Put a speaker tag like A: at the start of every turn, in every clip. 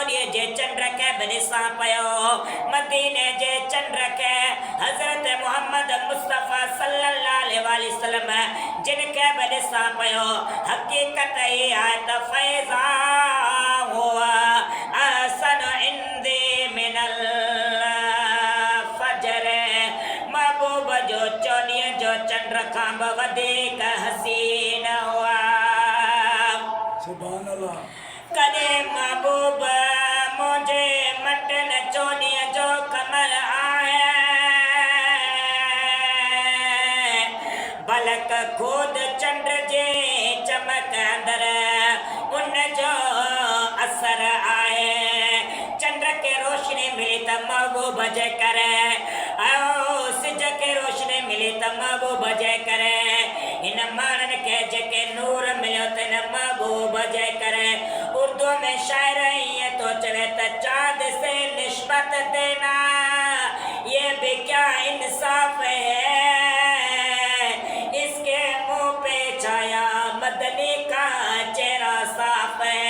A: चोरी जे चंद्र के बनिसा पयो मदीने जे चंद्र के हजरत मोहम्मद मुस्तफा सल्लल्लाहु अलैहि वसल्लम जिनके बनिसा पयो हकीकत ही है त फैजा हुआ असन इंदी मिनल फजर महबूब जो चोरी जो चंद्र खां वधीक हसीन हुआ
B: सुभान अल्लाह
A: कदे महबूब मुझे मटन चोरी जो कमर आए बलक खुद चंद्र जे चमक अंदर उन जो असर आए चंद्र के रोशनी मिली त महबूब जे करे सिज के रोशनी मिली त महबूब जे करे इन मानन के जेके नूर मिलो त न महबूब जे करे उर्दू में शायर ये तो चले त चांद से निस्बत देना ये भी क्या इंसाफ है इसके मुंह पे छाया मदनी का चेहरा साफ है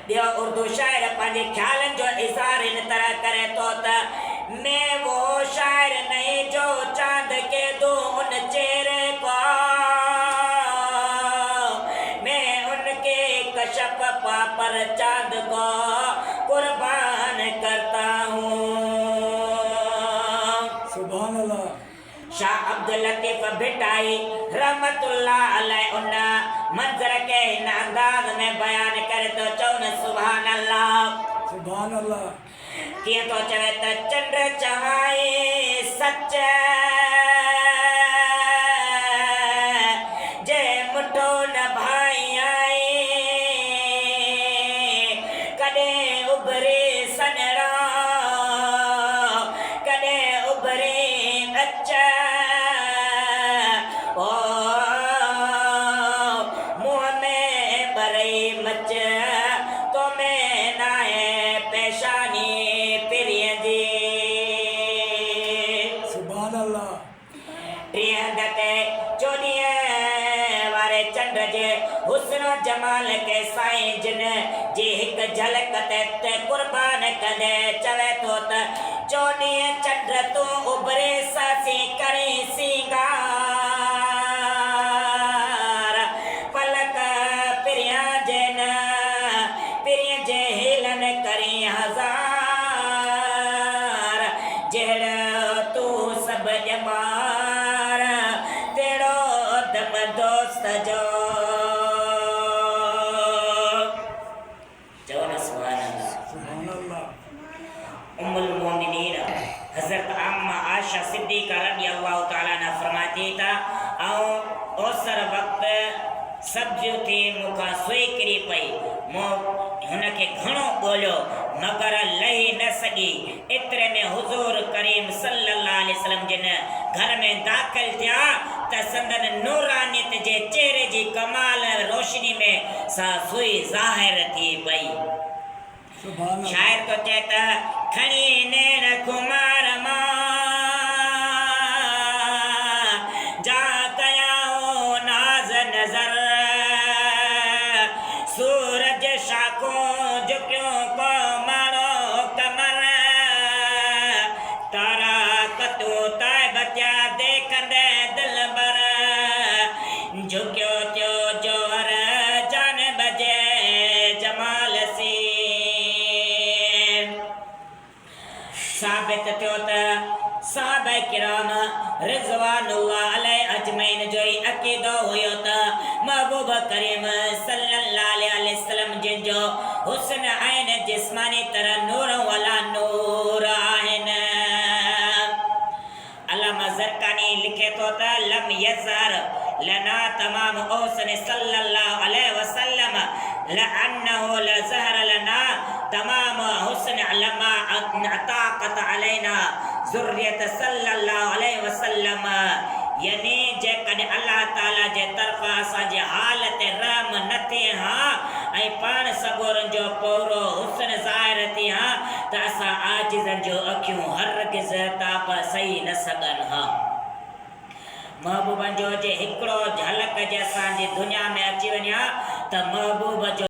A: दियो उर्दू शायर पंहिंजे ख्यालन जो इज़हार इन तरह करे तो त मैं वो शायर नहीं जो चांद के दो उन चेहरे को मैं उनके कशफ पर चांद को कुर्बान करता हूँ
B: सुभान अल्लाह
A: शाह अब्दुल लतीफ भिटाई रहमतुल्लाह अलैह उन मंजर के इन अंदाज में बयान करे तो चौन सुभान अल्लाह किए तो चवे त चंद्र चवाए सच जे मुठो न भाई आए कदे उभरे सनरा कदे उभरे अच्छा ओ मुँह में बरे मच तो मैं नाए पेशानी चंद्र जे हुस्न जमाल के साईं जिन जी हिक झलक ते कुर्बान कदे चवे तो त चोनी चंद्र तू उभरे सासी करे सिंगार पलक पिरिया जन पिरिया जे हिलन करी हजार जहड़ तू सब जमार तेड़ो दम दोस्त जो हजरत अम्मा आयशा सिद्दीका रज़ियल्लाहु ताला अन्हा फरमाती था आओ ओसर वक्त सब्जियों थी मुखा सोई करी पई मो हुनके घणो बोलियो मगर लही न सगी इतरे में हुजूर करीम सल्लल्लाहु अलैहि वसल्लम जिन घर में दाखिल थिया त संदन नूरानियत जे चेहरे जी कमाल रोशनी में सा सुई ज़ाहिर थी पई शायर तो चेता खणी नैन कुमार जा कयाओ नाज नजर सूरज शाको झुकियो को मारो कमर तारा कतू ताय बचा देखंदे दिल बर झुकियो त्यो जोर जान बजे जमाल सी साबित थियो त साहबा किराम रिज़वानुल्लाह अलैहि अजमैन जो अकीदो हुयो त महबूब करीम सल्लल्लाहु अलैहि वसल्लम जिन जो हुस्न आइन जिस्मानी तरह नूर वाला नूर आइन अल्लामा ज़रकानी लिखे तो त लम यज़हर लना तमाम हुस्न सल्लल्लाहु अलैहि वसल्लम लअन्नहु लज़हर लना तमाम हुस्न लमा अताक़त अलैना ज़ुर्रियत सल्लल्लाहु अलैहि वसल्लम यानी जे कॾहिं अल्लाह ताला जे तरफ़ां असांजे हालत रहम न थिए हा ऐं पाण सगोरनि जो पूरो हुस्न ज़ाहिर थी हा त असां आजिज़नि जो अखियूं हरगिज़ ताप सही न सघनि हा महबूबनि जो जे हिकिड़ो झलक जे असांजी दुनिया में अची वञे हा त महबूब जो